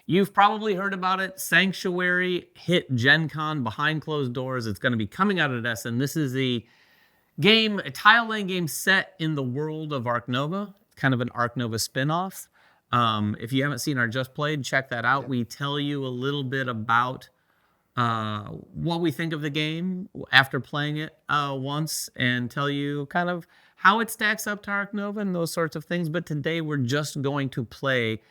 You've probably heard about it. Sanctuary hit Gen Con behind closed doors. It's going to be coming out at Essen. This is a tile laying game set in the world of Ark Nova. It's kind of an Ark Nova spinoff. If you haven't seen our Just Played, check that out. We tell you a little bit about what we think of the game after playing it once, and tell you kind of how it stacks up to Ark Nova and those sorts of things. But today we're just going to play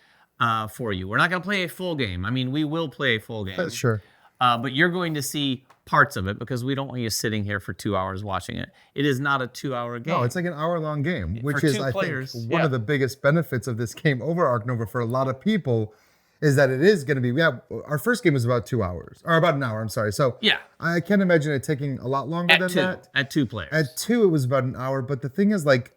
for you. We're not going to play a full game. I mean, we will play a full game. Sure. But you're going to see parts of it because we don't want you sitting here for 2 hours watching it. It is not a 2-hour game. No, it's like an hour-long game, which For is, two I players, think, one of the biggest benefits of this game over Ark Nova for a lot of people is that it is going to be, our first game was about 2 hours, or about an hour, I'm sorry. So yeah, I can't imagine it taking a lot longer than that. At 2 players. At 2, it was about an hour, but the thing is, like,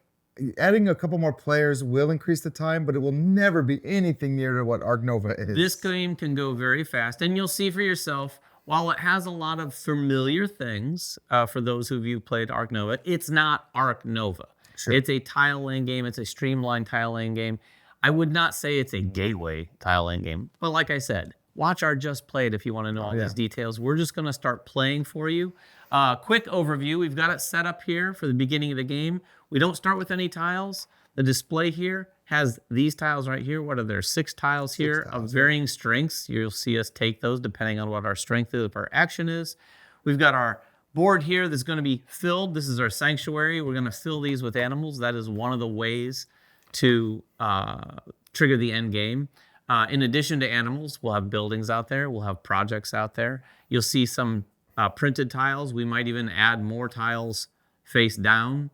adding a couple more players will increase the time, but it will never be anything near to what Ark Nova is. This game can go very fast, and you'll see for yourself, while it has a lot of familiar things for those of you who played Ark Nova, it's not Ark Nova. Sure. It's a tile laying game. It's a streamlined tile laying game. I would not say it's a gateway tile laying game, but like I said, watch our Just Played if you want to know all these details. We're just going to start playing for you. Quick overview. We've got it set up here for the beginning of the game. We don't start with any tiles. The display here has these tiles right here. What are there? 6 tiles here of varying strengths. You'll see us take those depending on what our strength of our action is. We've got our board here that's going to be filled. This is our sanctuary. We're going to fill these with animals. That is one of the ways to trigger the end game. In addition to animals, we'll have buildings out there. We'll have projects out there. You'll see some printed tiles. We might even add more tiles face down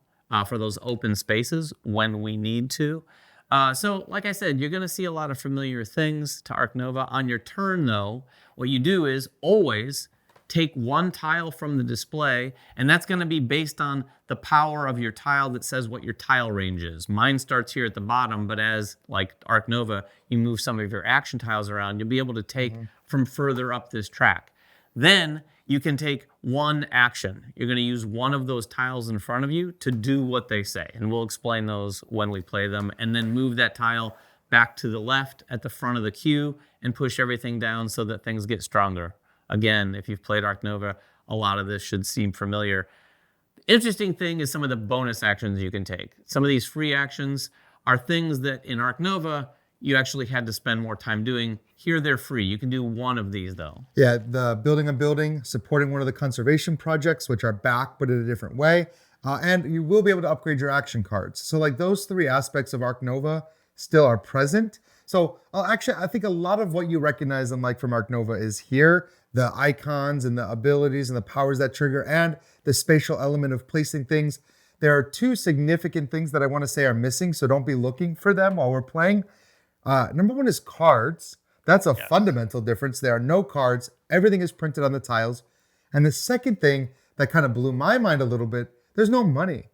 for those open spaces when we need to. So, like I said, you're going to see a lot of familiar things to Ark Nova. On your turn, though, what you do is always take one tile from the display, and that's going to be based on the power of your tile that says what your tile range is. Mine starts here at the bottom, but as, like Ark Nova, you move some of your action tiles around, you'll be able to take from further up this track. Then you can take one action. You're going to use one of those tiles in front of you to do what they say, and we'll explain those when we play them, and then move that tile back to the left at the front of the queue and push everything down so that things get stronger. Again, if you've played Ark Nova, a lot of this should seem familiar. Interesting thing is some of the bonus actions you can take. Some of these free actions are things that in Ark Nova, you actually had to spend more time doing. Here, they're free. You can do one of these, though. Yeah, the building a building, supporting one of the conservation projects, which are back, but in a different way. And you will be able to upgrade your action cards. So like those 3 aspects of Ark Nova still are present. So actually, I think a lot of what you recognize and like from Ark Nova is here. The icons and the abilities and the powers that trigger and the spatial element of placing things. There are 2 significant things that I want to say are missing, so don't be looking for them while we're playing. Number 1 is cards. That's a fundamental difference. There are no cards. Everything is printed on the tiles. And the second thing that kind of blew my mind a little bit, there's no money.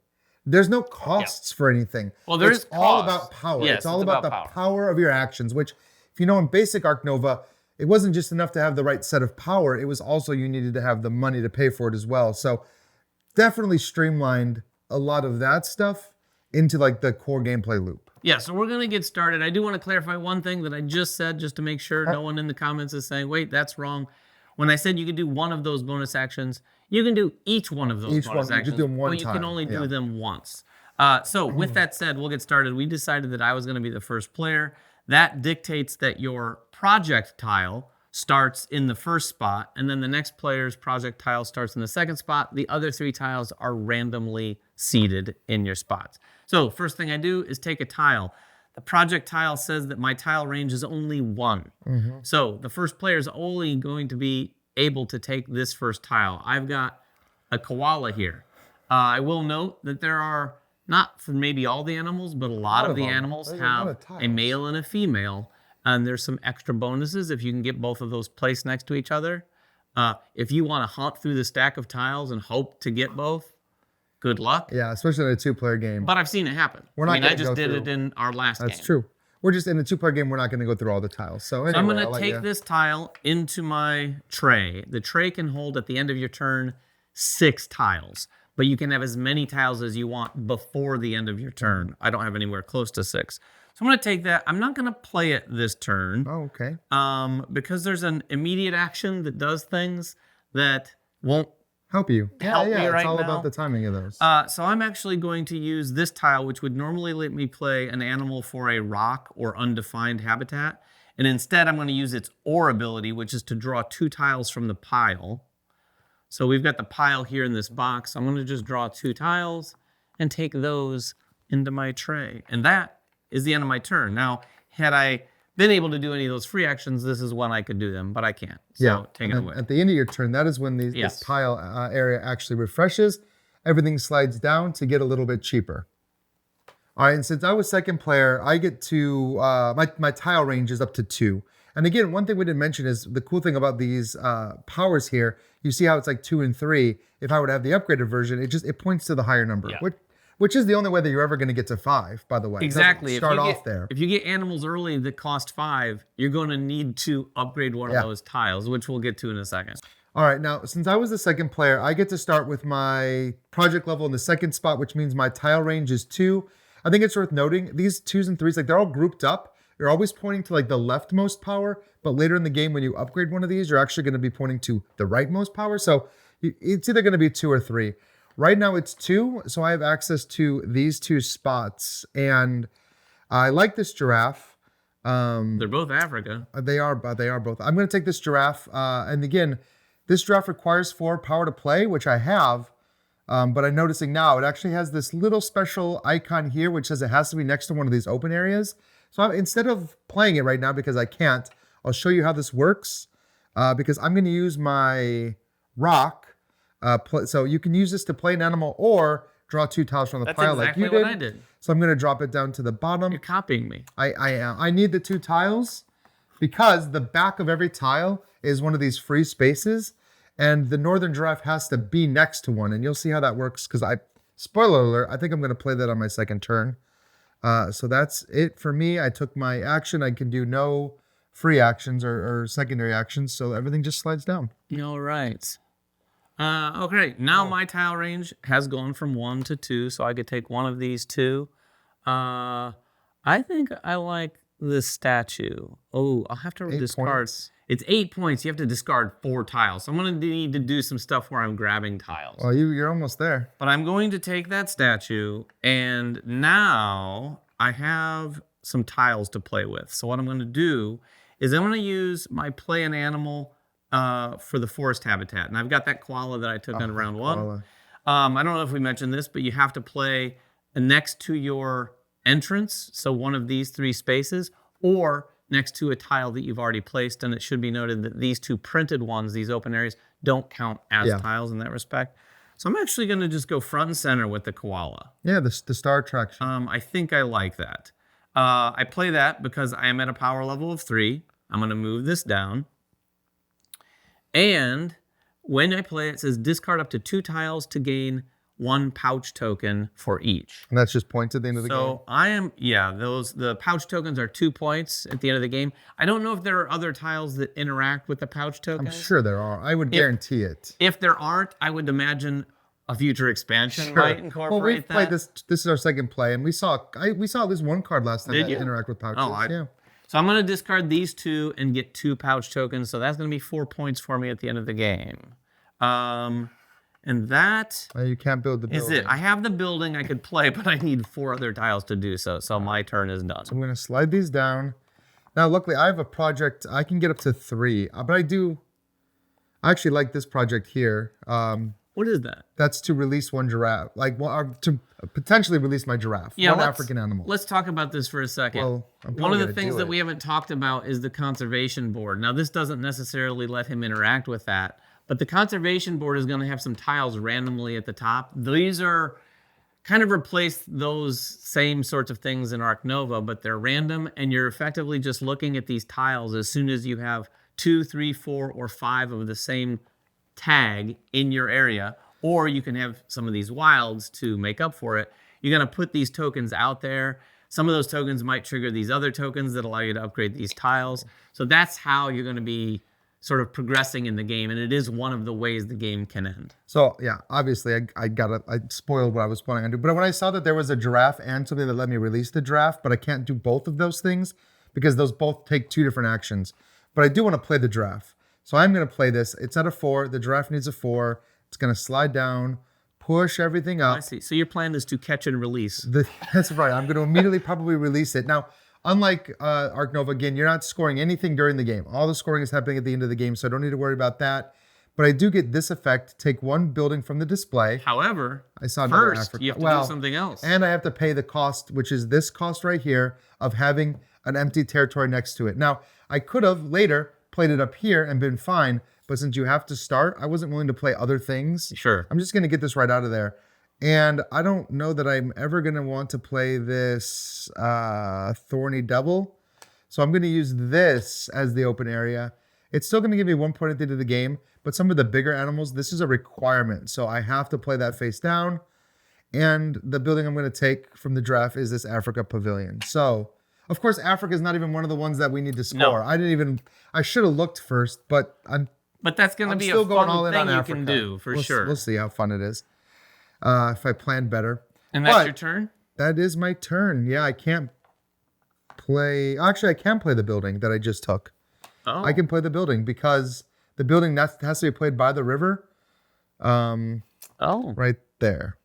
There's no costs for anything. Well, there's all about power. Yes, it's all about the power of your actions, which if you know in basic Ark Nova, it wasn't just enough to have the right set of power. It was also you needed to have the money to pay for it as well. So definitely streamlined a lot of that stuff into like the core gameplay loop. Yeah, so we're going to get started. I do want to clarify one thing that I just said, just to make sure no one in the comments is saying, wait, that's wrong. When I said you could do one of those bonus actions, you can do each one of those bonus actions, just do them one but you time. can only do them once. So with that said, we'll get started. We decided that I was going to be the first player. That dictates that your project tile starts in the first spot, and then the next player's project tile starts in the second spot. The other 3 tiles are randomly seated in your spots. So first thing I do is take a tile. The project tile says that my tile range is only 1. So the first player is only going to be able to take this first tile. I've got a koala here. I will note that there are, not for maybe all the animals, but a lot of the animals have a male and a female. And there's some extra bonuses if you can get both of those placed next to each other. If you want to hunt through the stack of tiles and hope to get both, good luck. Yeah, especially in a 2-player game. But I've seen it happen. I just did it in our last game. That's true. We're just in a 2-player game. We're not going to go through all the tiles. So anyway, I'm going to take this tile into my tray. The tray can hold at the end of your turn 6 tiles, but you can have as many tiles as you want before the end of your turn. I don't have anywhere close to 6. So I'm going to take that. I'm not going to play it this turn. Oh, okay. Because there's an immediate action that does things that won't help you. help me right It's all now. about the timing of those. So I'm actually going to use this tile, which would normally let me play an animal for a rock or undefined habitat. And instead, I'm going to use its or ability, which is to draw 2 tiles from the pile. So we've got the pile here in this box. I'm going to just draw 2 tiles and take those into my tray. And that is the end of my turn. Now, had I been able to do any of those free actions, this is when I could do them, but I can't. So take it away. At the end of your turn, that is when this tile area actually refreshes. Everything slides down to get a little bit cheaper. All right, and since I was second player, I get to, my tile range is up to 2. And again, one thing we didn't mention is the cool thing about these powers here, you see how it's like 2 and 3. If I would have the upgraded version, it points to the higher number, which is the only way that you're ever going to get to 5, by the way. Exactly. Start off there. If you get animals early that cost 5, you're going to need to upgrade one of those tiles, which we'll get to in a second. All right, now, since I was the second player, I get to start with my project level in the second spot, which means my tile range is 2. I think it's worth noting, these 2s and 3s, like they're all grouped up. You're always pointing to like the leftmost power, but later in the game, when you upgrade one of these, you're actually going to be pointing to the rightmost power. So it's either going to be 2 or 3. Right now it's 2, so I have access to these 2 spots, and I like this giraffe. They're both Africa. They are both. I'm going to take this giraffe, and again, this giraffe requires 4 power to play, which I have, but I'm noticing now it actually has this little special icon here, which says it has to be next to one of these open areas. So instead of playing it right now, because I can't, I'll show you how this works, because I'm going to use my rock. So you can use this to play an animal or draw 2 tiles from the pile like you did. That's exactly what I did. So I'm going to drop it down to the bottom. You're copying me. I need the 2 tiles because the back of every tile is one of these free spaces, and the northern giraffe has to be next to one. And you'll see how that works because spoiler alert, I think I'm going to play that on my second turn. So that's it for me. I took my action. I can do no free actions or secondary actions, so everything just slides down. All right. Okay, now my tile range has gone from 1 to 2, so I could take one of these 2. I think I like this statue. Oh, I'll have to discard. It's 8 points. You have to discard 4 tiles. So I'm going to need to do some stuff where I'm grabbing tiles. Well, you're almost there. But I'm going to take that statue, and now I have some tiles to play with. So what I'm going to do is I'm going to use my play an animal for the forest habitat. And I've got that koala that I took on round 1. I don't know if we mentioned this, but you have to play next to your entrance, so one of these 3 spaces, or next to a tile that you've already placed. And it should be noted that these 2 printed ones, these open areas, don't count as tiles in that respect. So I'm actually going to just go front and center with the koala. Yeah, the star attraction. I think I like that. I play that because I am at a power level of 3. I'm going to move this down. And when I play, it says discard up to 2 tiles to gain 1 pouch token for each. And that's just points at the end of the game? So the pouch tokens are 2 points at the end of the game. I don't know if there are other tiles that interact with the pouch tokens. I'm sure there are. I would guarantee it. If there aren't, I would imagine a future expansion might incorporate well, we've that. Played this is our second play, and we saw at least one card last time that interact with pouches. So I'm going to discard these 2 and get 2 pouch tokens. So that's going to be 4 points for me at the end of the game. And that you can't build the building. is it. I have the building I could play, but I need 4 other tiles to do so. So my turn is done. So I'm going to slide these down. Now, luckily, I have a project. I can get up to 3, but I actually like this project here. What is that? That's to release 1 giraffe, to potentially release my giraffe, one African animal. Let's talk about this for a second. Well, one of the things that we haven't talked about is the conservation board. Now, this doesn't necessarily let him interact with that, but the conservation board is going to have some tiles randomly at the top. These are kind of replace those same sorts of things in Ark Nova, but they're random, and you're effectively just looking at these tiles as soon as you have 2, 3, 4, or 5 of the same tag in your area, or you can have some of these wilds to make up for it. You're going to put these tokens out there. Some of those tokens might trigger these other tokens that allow you to upgrade these tiles. So that's how you're going to be sort of progressing in the game, and it is one of the ways the game can end. So yeah, obviously I spoiled what I was planning on doing. But when I saw that there was a giraffe and something that let me release the giraffe, but I can't do both of those things because those both take 2 different actions. But I do want to play the giraffe. So I'm going to play this. It's at a 4. The giraffe needs a 4. It's going to slide down, push everything up. I see. So your plan is to catch and release. That's right. I'm going to immediately probably release it. Now, unlike Ark Nova, again, you're not scoring anything during the game. All the scoring is happening at the end of the game, so I don't need to worry about that. But I do get this effect, take 1 building from the display. However, I saw first, you have to do something else. And I have to pay the cost, which is this cost right here, of having an empty territory next to it. Now, I could have later played it up here and been fine, but since you have to start, I wasn't willing to play other things. Sure. I'm just going to get this right out of there. And I don't know that I'm ever going to want to play this Thorny Devil. So I'm going to use this as the open area. It's still going to give me 1 point at the end of the game, but some of the bigger animals, this is a requirement. So I have to play that face down. And the building I'm going to take from the draft is this Africa Pavilion. So, of course, Africa is not even one of the ones that we need to score. No. I should have looked first, but But that's going to be a fun thing you can do, for sure. We'll see how fun it is. If I plan better. And that's your turn? That is my turn. Yeah, I can't play. Actually, I can play the building that I just took. Oh. I can play the building because the building that has to be played by the river. Right there.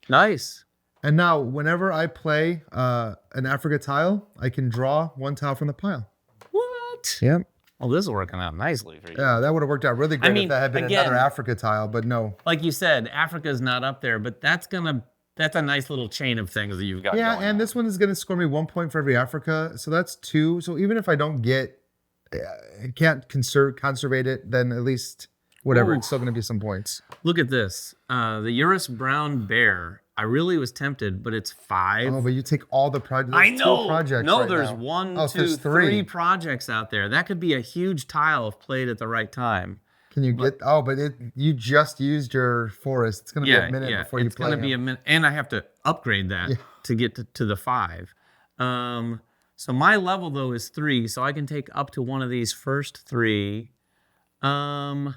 Nice. And now, whenever I play an Africa tile, I can draw 1 tile from the pile. What? Yep. Well, this is working out nicely for you. Yeah, that would have worked out really great if that had been another Africa tile, but no. Like you said, Africa's not up there, but that's a nice little chain of things that you've got going and this one is going to score me 1 point for every Africa, so that's 2. So even if I don't can't conservate it, then at least whatever, it's still going to be some points. Look at this. The Urus Brown Bear. I really was tempted, but it's 5. Oh, but you take all the projects. I know. 2 projects no, right there's now. 1, 2, 3 projects out there. That could be a huge tile if played at the right time. Can you get? Oh, but you just used your forest. It's going to be a minute before you play. It's going to be a minute, and I have to upgrade that to get to the 5. So my level though is 3, so I can take up to one of these first 3. I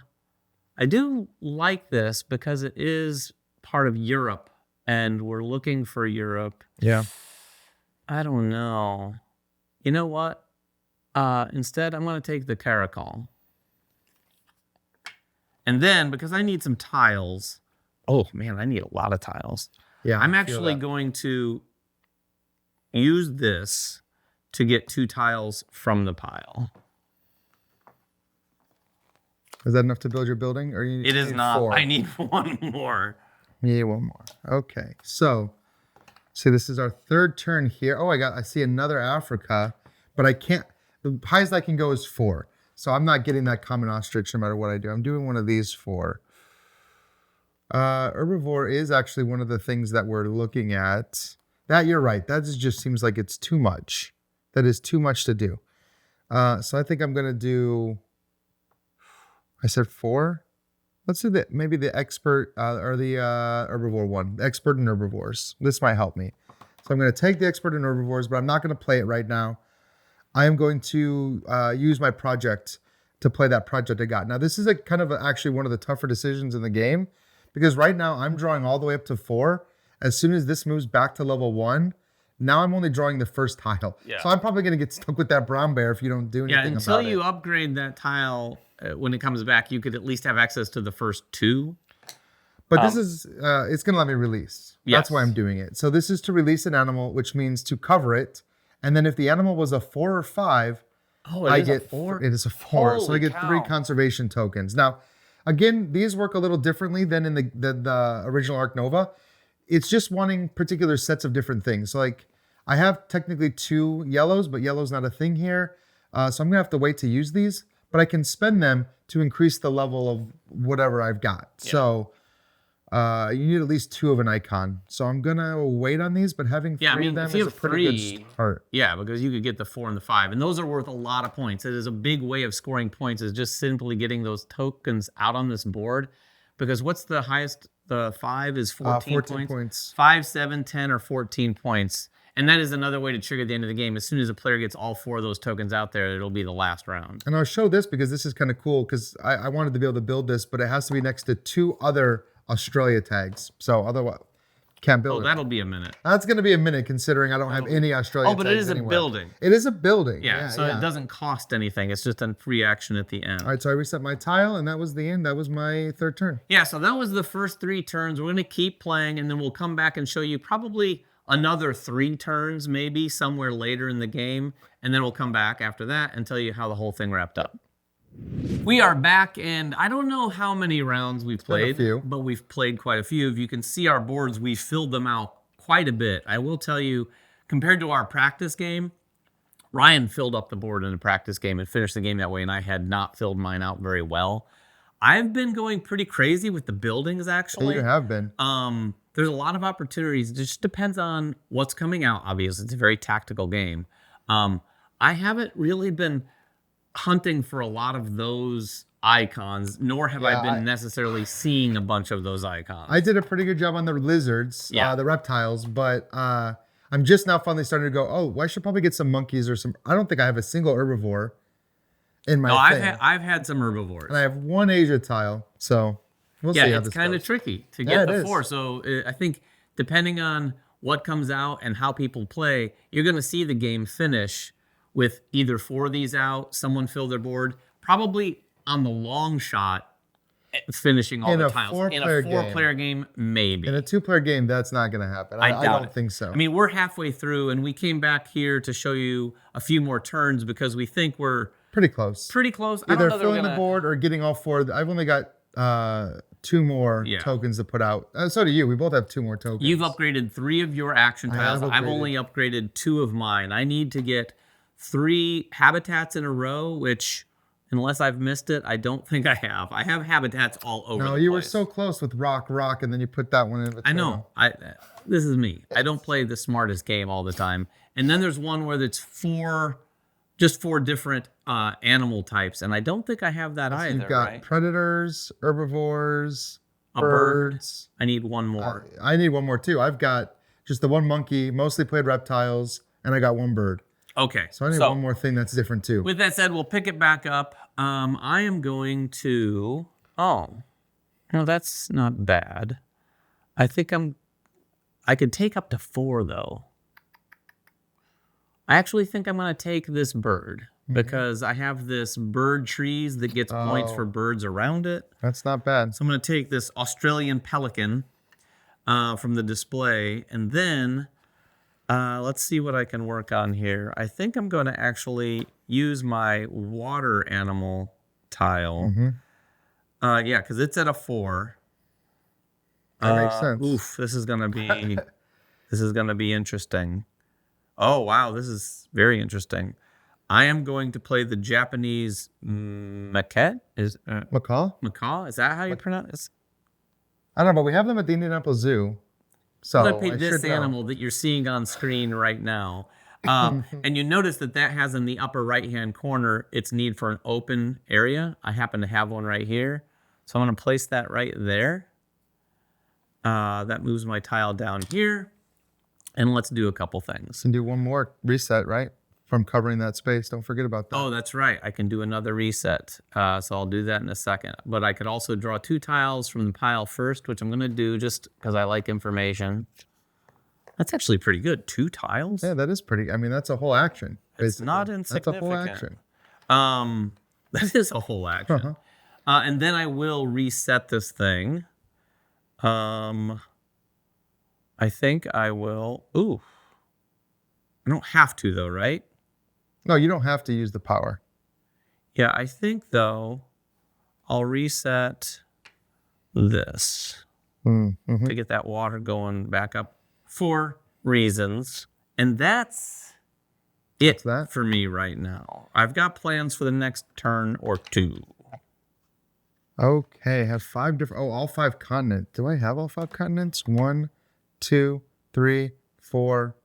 do like this because it is part of Europe. And we're looking for Europe. Yeah. I don't know. You know what? Instead, I'm going to take the Caracol. And then, because I need some tiles. Oh, man, I need a lot of tiles. Yeah. I'm actually going to use this to get 2 tiles from the pile. Is that enough to build your building? Or you it is not. 4? I need 1 more. Yeah, 1 more. Okay, so see, this is our 3rd turn here. Oh, I see another Africa, but I can't. The highest I can go is 4, so I'm not getting that common ostrich no matter what I do. I'm doing one of these 4. Herbivore is actually one of the things that we're looking at. That you're right. That just seems like it's too much. That is too much to do. So I think I'm gonna do. I said 4. Let's do maybe the expert or the herbivore one. The expert in herbivores. This might help me. So I'm going to take the expert in herbivores, but I'm not going to play it right now. I am going to use my project to play that project I got. Now, this is actually one of the tougher decisions in the game because right now I'm drawing all the way up to 4. As soon as this moves back to level 1, now I'm only drawing the first tile. Yeah. So I'm probably going to get stuck with that brown bear if you don't do anything about it. Until you upgrade that tile, when it comes back, you could at least have access to the first 2. But this is, it's going to let me release. Yes. That's why I'm doing it. So this is to release an animal, which means to cover it. And then if the animal was a 4 or 5, I get a 4. It is a 4. Holy so I get cow. 3 conservation tokens. Now, again, these work a little differently than in the original Ark Nova. It's just wanting particular sets of different things. So like I have technically 2 yellows, but yellow's not a thing here. So I'm going to have to wait to use these. But I can spend them to increase the level of whatever I've got. Yeah. So you need at least 2 of an icon. So I'm going to wait on these, but having 3 of them is a pretty good start. Yeah, because you could get the 4 and the 5. And those are worth a lot of points. It is a big way of scoring points is just simply getting those tokens out on this board. Because what's the highest? The 5 is 14 points. 5, 7, 10, or 14 points. And that is another way to trigger the end of the game. As soon as a player gets all 4 of those tokens out there, it'll be the last round. And I'll show this because this is kind of cool because I wanted to be able to build this, but it has to be next to 2 other Australia tags. So otherwise, can't build it. That'll be a minute. That's going to be a minute considering I don't have any Australia tags. Oh, but it is anywhere. a building. It is a building. Yeah, so it doesn't cost anything. It's just a free action at the end. All right, so I reset my tile, and that was the end. That was my 3rd turn. Yeah, so that was the first 3 turns. We're going to keep playing, and then we'll come back and show you probably another 3 turns, maybe somewhere later in the game, and then we'll come back after that and tell you how the whole thing wrapped up. We are back, and I don't know how many rounds we've played, but we've played quite a few. If you can see our boards, we filled them out quite a bit. I will tell you, compared to our practice game, Ryan filled up the board in a practice game and finished the game that way, and I had not filled mine out very well. I've been going pretty crazy with the buildings, actually. You have been. There's a lot of opportunities. It just depends on what's coming out, obviously. It's a very tactical game. I haven't really been hunting for a lot of those icons, nor have I been necessarily seeing a bunch of those icons. I did a pretty good job on the lizards, the reptiles, but I'm just now finally starting to go, oh, I should probably get some monkeys or some. I don't think I have a single herbivore in my thing. I've had some herbivores. And I have 1 Asia tile, so we'll see how this goes. Yeah, it's kind of tricky to get the 4. So I think depending on what comes out and how people play, you're going to see the game finish with either 4 of these out, someone fill their board, probably on the long shot, finishing all the tiles. In a 4-player game, maybe. In a 2-player game, that's not going to happen. I don't think so. I mean, we're halfway through, and we came back here to show you a few more turns because we think we're pretty close. Pretty close. Either filling the board or getting all 4. I've only got 2 more tokens to put out. So do you. We both have 2 more tokens. You've upgraded 3 of your action tiles. I've only upgraded 2 of mine. I need to get 3 habitats in a row, which, unless I've missed it, I don't think I have. I have habitats all over the place. No, you were so close with rock, and then you put that one in between. I know. This is me. I don't play the smartest game all the time. And then there's one where it's 4 different animal types, and I don't think I have that either. You've got predators, herbivores, birds. I need 1 more. I need 1 more too. I've got just the 1 monkey, mostly played reptiles, and I got 1 bird. Okay. So I need 1 more thing that's different too. With that said, we'll pick it back up. I am going to... Oh. No, that's not bad. I think I could take up to 4, though. I actually think I'm going to take this bird because I have this bird trees that gets points for birds around it. That's not bad. So I'm going to take this Australian pelican from the display, and then... let's see what I can work on here. I think I'm going to actually use my water animal tile. Yeah, because it's at a 4. That makes sense. Oof, this is going to be interesting. Oh wow, this is very interesting. I am going to play the Japanese macaque. Macaw? Is that how you pronounce it? I don't know, but we have them at the Indianapolis Zoo. So I'm going to pick this animal that you're seeing on screen right now. And you notice that has in the upper right-hand corner its need for an open area. I happen to have one right here. So I'm going to place that right there. That moves my tile down here. And let's do a couple things. And do 1 more reset, right? From covering that space. Don't forget about that. Oh, that's right. I can do another reset. So I'll do that in a second. But I could also draw 2 tiles from the pile first, which I'm going to do just because I like information. That's actually pretty good. 2 tiles? Yeah, that is pretty. I mean, that's a whole action. It's not insignificant. That's a whole action. That is a whole action. And then I will reset this thing. I think I will. Ooh. I don't have to, though, right? No, you don't have to use the power. Yeah, I think, though, I'll reset this to get that water going back up for reasons. And that's it for me right now. I've got plans for the next turn or 2. Okay, have 5 different... Oh, all 5 continents. Do I have all 5 continents? 1, 2, 3, 4...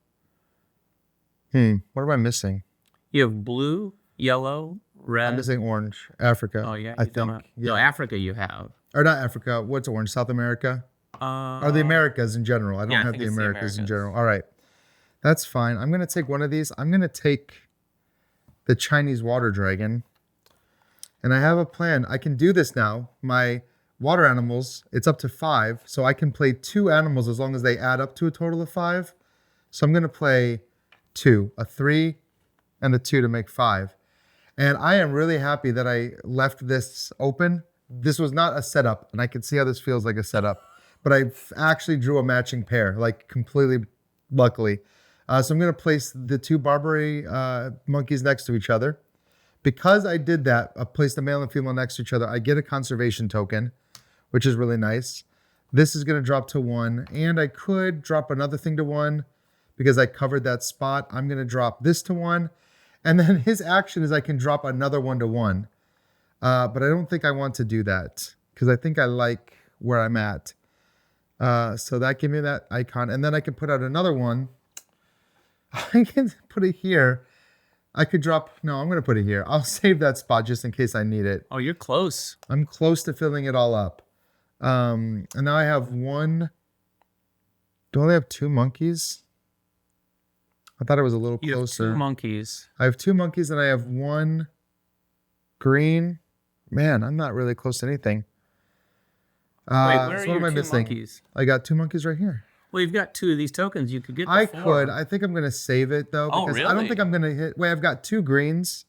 What am I missing? You have blue, yellow, red. I'm missing orange. Africa. Oh, yeah? I think. No, Africa you have. Or not Africa. What's orange? South America? Or the Americas in general. I don't have the Americas in general. All right. That's fine. I'm going to take one of these. I'm going to take the Chinese water dragon. And I have a plan. I can do this now. My water animals, it's up to 5. So I can play 2 animals as long as they add up to a total of 5. So I'm going to play 2, a 3 and a 2 to make 5. And I am really happy that I left this open. This was not a setup, and I can see how this feels like a setup. But I actually drew a matching pair, like completely luckily. So I'm going to place the 2 Barbary monkeys next to each other. Because I did that, I placed the male and female next to each other, I get a conservation token, which is really nice. This is going to drop to 1, and I could drop another thing to 1 because I covered that spot. I'm going to drop this to 1, and then his action is I can drop another 1 to 1. But I don't think I want to do that because I think I like where I'm at. So that gave me that icon, and then I can put out another one. I can put it here. I could drop, no, I'm going to put it here. I'll save that spot just in case I need it. Oh, you're close. I'm close to filling it all up. And now I have 1. Do I only have 2 monkeys? I thought it was a little closer. You have 2 monkeys. I have 2 monkeys and I have 1 green. Man, I'm not really close to anything. Wait, where are so what am I your 2 missing? monkeys? I got 2 monkeys right here. Well, you've got 2 of these tokens. You could get I 4. could. I think I'm going to save it, though. Oh, because I don't really? think I'm going to hit... Wait, I've got 2 greens.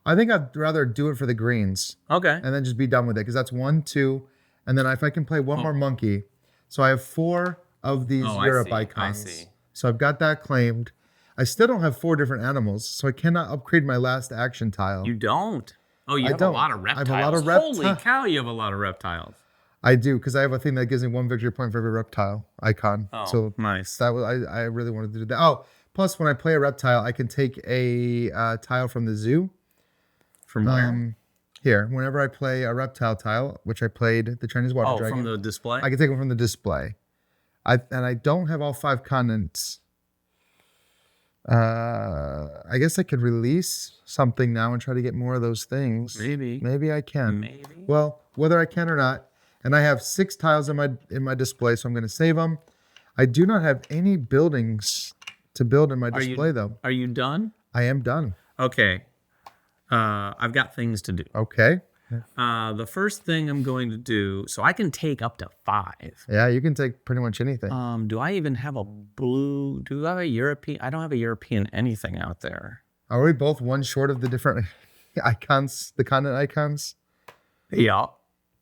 I think I'd rather do it for the greens. Okay. And then just be done with it. Because that's 1, 2. And then if I can play 1 more monkey. So I have 4 of these Europe icons. I see. So I've got that claimed. I still don't have 4 different animals. So I cannot upgrade my last action tile. You don't? Oh, you have a lot of reptiles. I have a lot of reptiles. Holy cow, you have a lot of reptiles. I do, because I have a thing that gives me 1 victory point for every reptile icon. Oh, so nice. That was, I really wanted to do that. Oh, plus when I play a reptile, I can take a tile from the zoo. From where? Here, whenever I play a reptile tile, which I played the Chinese water dragon. From the display? I can take one from the display. And I don't have all 5 continents. I guess I could release something now and try to get more of those things. Maybe I can. Maybe. Well, whether I can or not. And I have 6 tiles in my display, so I'm going to save them. I do not have any buildings to build in my display, though. Are you done? I am done. Okay. I've got things to do. Okay. The first thing I'm going to do, so I can take up to 5. Yeah, you can take pretty much anything. Do I even have a blue? Do I have a European? I don't have a European anything out there. Are we both 1 short of the different icons, the continent icons? Yeah.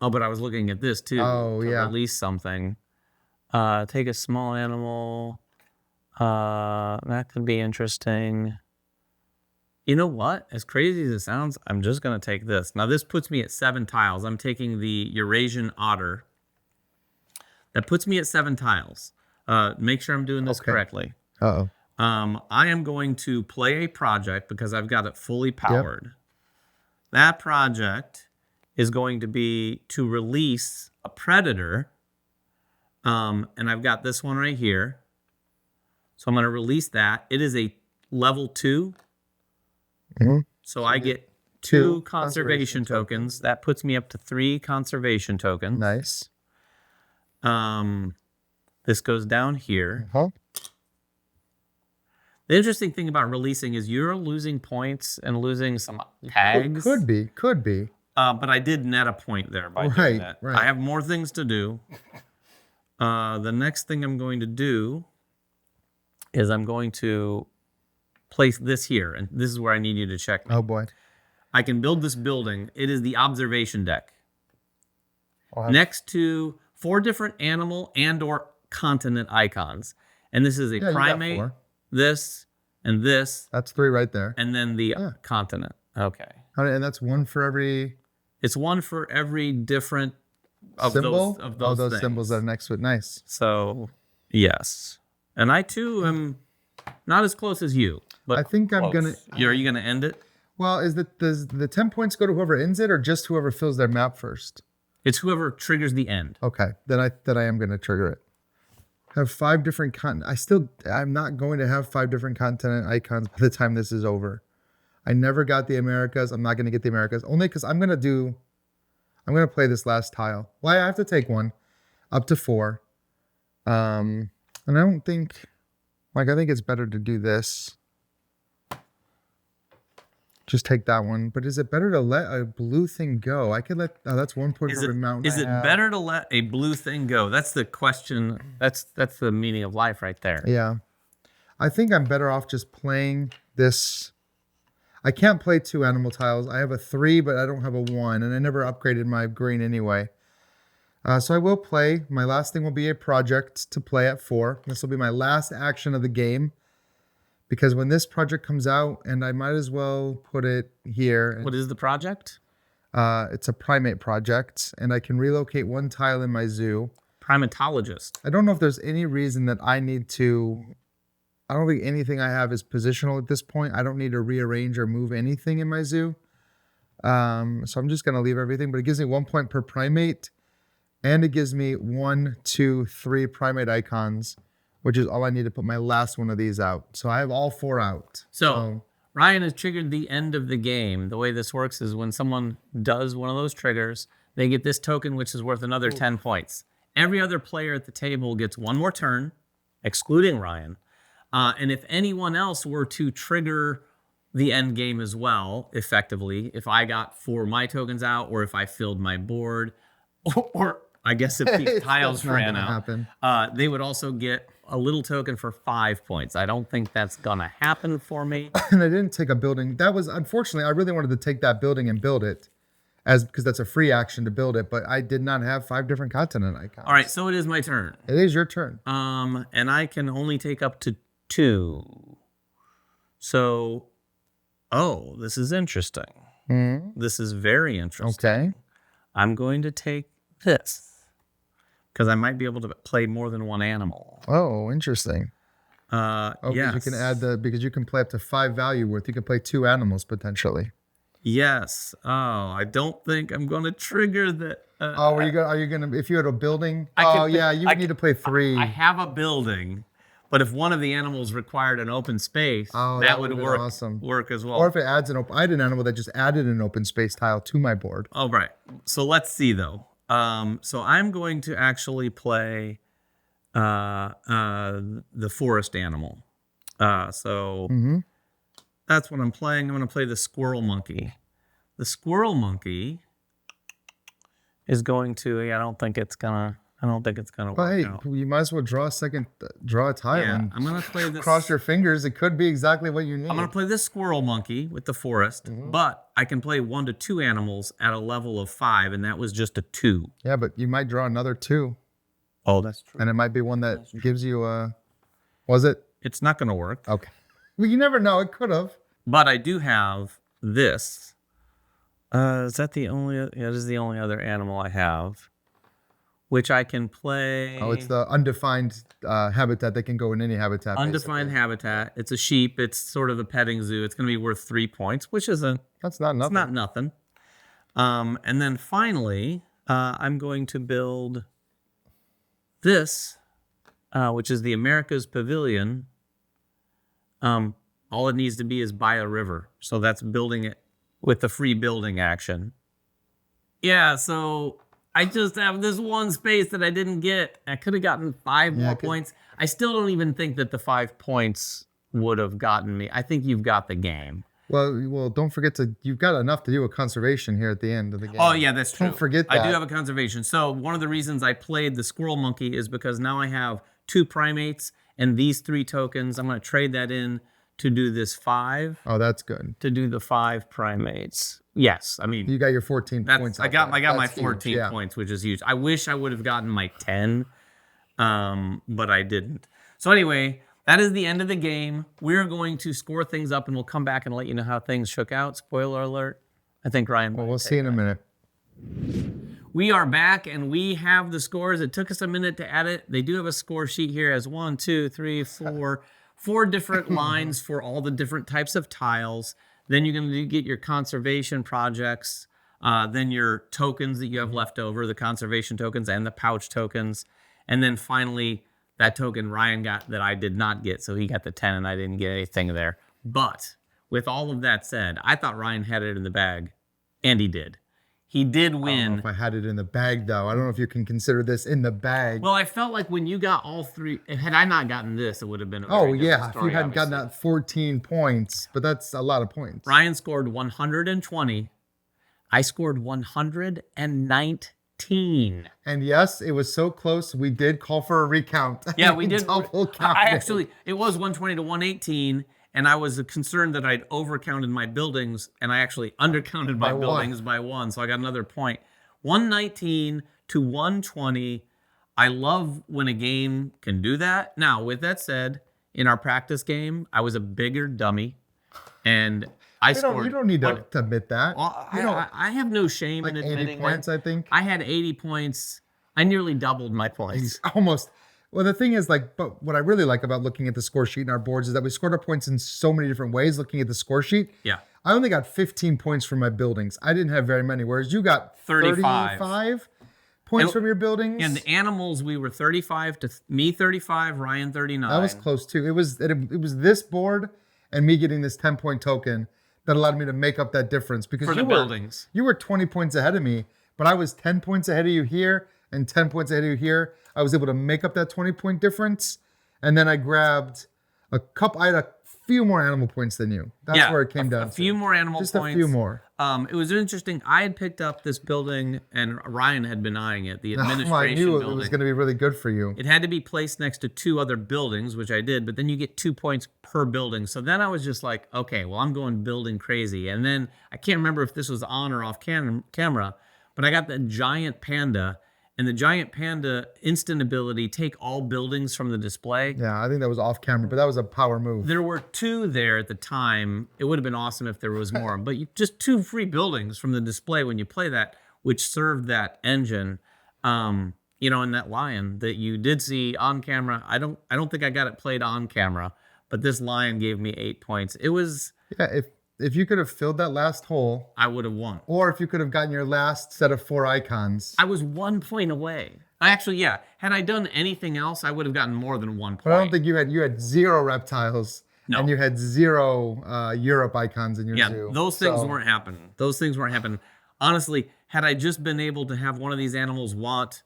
Oh, but I was looking at this too. Oh, yeah. Release something. Take a small animal. That could be interesting. You know what? As crazy as it sounds, I'm just going to take this. Now, this puts me at 7 tiles. I'm taking the Eurasian otter. That puts me at 7 tiles. Make sure I'm doing this correctly. Uh-oh. I am going to play a project because I've got it fully powered. Yep. That project is going to be to release a predator. And I've got this one right here. So I'm going to release that. It is a level 2. Mm-hmm. So I get 2 conservation tokens. That puts me up to 3 conservation tokens. Nice. This goes down here. Uh-huh. The interesting thing about releasing is you're losing points and losing some tags. Could be. But I did net a point there by doing that. Right. I have more things to do. The next thing I'm going to do is I'm going to place this here. And this is where I need you to check me. Oh, boy. I can build this building. It is the observation deck. Next to 4 different animal and or continent icons. And this is a primate, this, and this. That's 3 right there. And then the continent. Okay. And that's 1 for every... It's 1 for every different of symbol? those things. Symbols that are next to it. Nice. So, yes. And I, too, am not as close as you. But I think I'm going to... Are you going to end it? Well, does the 10 points go to whoever ends it or just whoever fills their map first? It's whoever triggers the end. Okay. Then I am going to trigger it. Have 5 different I'm not going to have 5 different continent icons by the time this is over. I never got the Americas. I'm not going to get the Americas only because I'm going to play this last tile. Well, I have to take 1 up to 4. And I don't think Like, I think it's better to do this. Just take that one. But is it better to let a blue thing go? I could let... Oh, that's 1 point for every mountain Is it better to let a blue thing go? That's the question. That's the meaning of life right there. Yeah. I think I'm better off just playing this. I can't play 2 animal tiles. I have a 3, but I don't have a 1. And I never upgraded my green anyway. So I will play. My last thing will be a project to play at 4. This will be my last action of the game. Because when this project comes out, and I might as well put it here. What is the project? It's a primate project, and I can relocate 1 tile in my zoo. Primatologist. I don't know if there's any reason that I need to... I don't think anything I have is positional at this point. I don't need to rearrange or move anything in my zoo. So I'm just going to leave everything, but it gives me 1 point per primate, and it gives me 1, 2, 3 primate icons, which is all I need to put my last one of these out. So I have all 4 out. So Ryan has triggered the end of the game. The way this works is when someone does one of those triggers, they get this token, which is worth another 10 points. Every other player at the table gets 1 more turn, excluding Ryan. And if anyone else were to trigger the end game as well, effectively, if I got 4 of my tokens out, or if I filled my board, or I guess if these tiles ran out, they would also get a little token for 5 points. I don't think that's gonna happen for me. And I didn't take a building. That was, unfortunately, I really wanted to take that building and build it, because that's a free action to build it, but I did not have 5 different continent icons. All right, so it is my turn. It is your turn. And I can only take up to 2. So, this is interesting. This is very interesting. Okay. I'm going to take this, because I might be able to play more than 1 animal. Oh, interesting. Yes. You can add because you can play up to 5 value worth. You can play 2 animals potentially. Yes. Oh, I don't think I'm going to trigger that. Are you gonna? If you had a building? You would need to play 3. I have a building, but if one of the animals required an open space, that would work. Awesome. Work as well. Or if it adds I had an animal that just added an open space tile to my board. Oh, right. So let's see though. So I'm going to actually play the forest animal. That's what I'm playing. I'm going to play the squirrel monkey. The squirrel monkey is going to. I don't think it's gonna work out. You might as well draw a tile. Yeah, and I'm gonna play this. Cross your fingers. It could be exactly what you need. I'm gonna play this squirrel monkey with the forest, but I can play 1 to 2 animals at a level of 5, and that was just a 2. Yeah, but you might draw another 2. Oh, that's true. And it might be one that gives you a. Was it? It's not gonna work. Okay. Well, you never know. It could have. But I do have this. Is that the only? Yeah, this is the only other animal I have, which I can play. Oh, it's the undefined habitat that can go in any habitat. Undefined habitat. It's a sheep. It's sort of a petting zoo. It's going to be worth 3 points, which is That's not nothing. It's not nothing. And then finally, I'm going to build this, which is the America's Pavilion. All it needs to be is by a river. So that's building it with the free building action. Yeah, so I just have this 1 space that I didn't get. I could have gotten 5 more points. I still don't even think that the 5 points would have gotten me. I think you've got the game. Well, don't forget you've got enough to do a conservation here at the end of the game. Oh, yeah, that's true. Don't forget that. I do have a conservation. So one of the reasons I played the squirrel monkey is because now I have 2 primates and these 3 tokens. I'm going to trade that in to do this 5. Oh, that's good. To do the 5 primates. Yes, I mean... You got your 14 points. I got my 14 points, which is huge. I wish I would have gotten my 10, but I didn't. So anyway, that is the end of the game. We're going to score things up, and we'll come back and let you know how things shook out. Spoiler alert. I think Ryan... Well, we'll see in a minute. We are back, and we have the scores. It took us a minute to add it. They do have a score sheet here as 1, 2, 3, 4 different lines for all the different types of tiles. Then you're going to get your conservation projects, then your tokens that you have left over, the conservation tokens and the pouch tokens. And then finally, that token Ryan got that I did not get, so he got the 10 and I didn't get anything there. But with all of that said, I thought Ryan had it in the bag, and he did. He did I don't know win. if I had it in the bag, though. I don't know if you can consider this in the bag. Well, I felt like when you got all three, had I not gotten this, it would have been a very oh, different yeah. story, If you hadn't obviously. gotten that 14 points, but that's a lot of points. Ryan scored 120. I scored 119. And yes, it was so close. We did call for a recount. Yeah, we did. Double count. I actually, it was 120 to 118, and I was concerned that I'd overcounted my buildings, and I actually undercounted my buildings by one, so I got another point. 119 to 120. I love when a game can do that. Now, with that said, in our practice game, I was a bigger dummy, and I scored. You don't need to admit that. Well, I have no shame in admitting 80 points, that. I think. I had 80 points. I nearly doubled my points. Almost. Well, the thing is, but what I really like about looking at the score sheet in our boards is that we scored our points in so many different ways. Looking at the score sheet, Yeah. I only got 15 points from my buildings. I didn't have very many, whereas you got 35 points from your buildings. And the animals, we were 35 to me 35, Ryan 39. That was close too. It was this board and me getting this 10-point token that allowed me to make up that difference because for the buildings. You were 20 points ahead of me, but I was 10 points ahead of you here and 10 points ahead of you here. I was able to make up that 20-point difference, and then I grabbed I had a few more animal points than you. That's where it came down. A few more animal points. Just a few more. It was interesting. I had picked up this building, and Ryan had been eyeing it. The administration I knew building. it was going to be really good for you. It had to be placed next to two other buildings, which I did, but then you get 2 points per building. So then I was just like, okay, well, I'm going building crazy. And then I can't remember if this was on or off camera, but I got the giant panda, and the giant panda instant ability, take all buildings from the display. Yeah, I think that was off camera, but that was a power move. There were 2 there at the time. It would have been awesome if there was more, but just 2 free buildings from the display when you play that, which served that engine. And that lion that you did see on camera. I don't think I got it played on camera, but this lion gave me 8 points. It was if you could have filled that last hole, I would have won. or if you could have gotten your last set of 4 icons. I was 1 point away. Had I done anything else, I would have gotten more than 1 point. But I don't think you had 0 reptiles. No. And you had 0 Europe icons in your zoo. Those things weren't happening. Honestly, had I just been able to have one of these animals want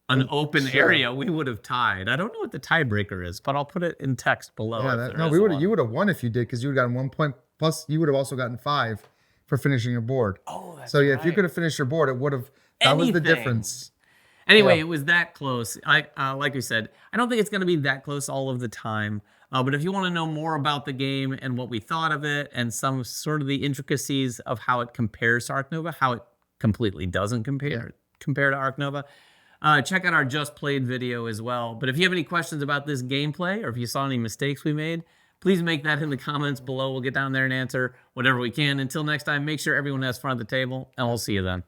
an open area, we would have tied. I don't know what the tiebreaker is, but I'll put it in text below. You would have won if you did, because you would have gotten 1 point. Plus, you would have also gotten 5 for finishing your board. Oh, that's so yeah, right. If you could have finished your board, it would have. That was the difference. Anyway, It was that close. Like we said, I don't think it's going to be that close all of the time. But if you want to know more about the game and what we thought of it and some sort of the intricacies of how it compares to Ark Nova, how it completely doesn't compare to Ark Nova, check out our Just Played video as well. But if you have any questions about this gameplay or if you saw any mistakes we made, please make that in the comments below. We'll get down there and answer whatever we can. Until next time, make sure everyone has fun at the table, and we'll see you then.